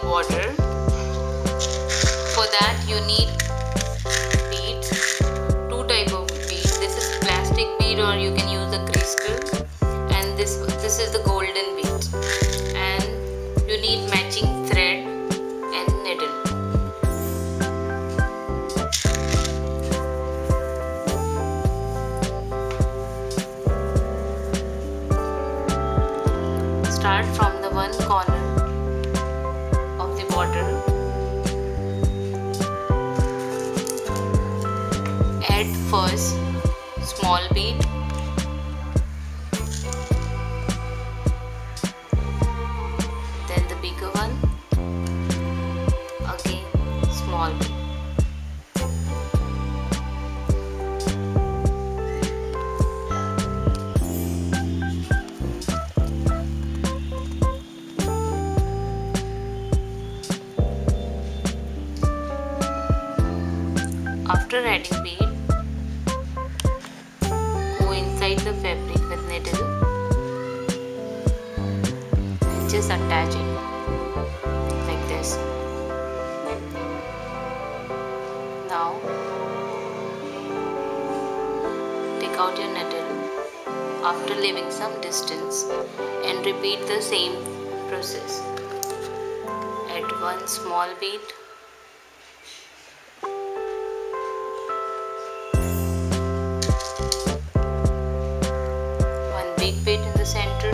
border. For that you need beads, two type of beads. This is plastic bead or you can use the crystal, and this is the golden bead. And you need matching thread and needle. Start from the one corner of the border. Add first small bead, then the bigger one, again small bead. After adding bead, go inside the fabric with needle and just attach it like this. Now take out your needle after leaving some distance and repeat the same process. Add one small bead, big bead in the center,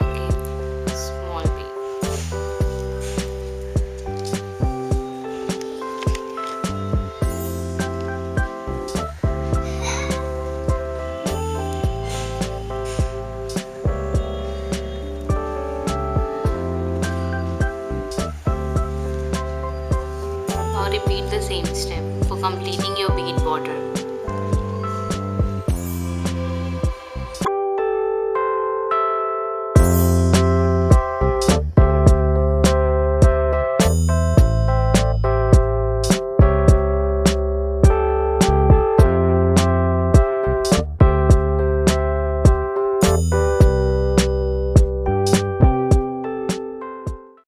again small bead. Now repeat the same step for completing your bead border.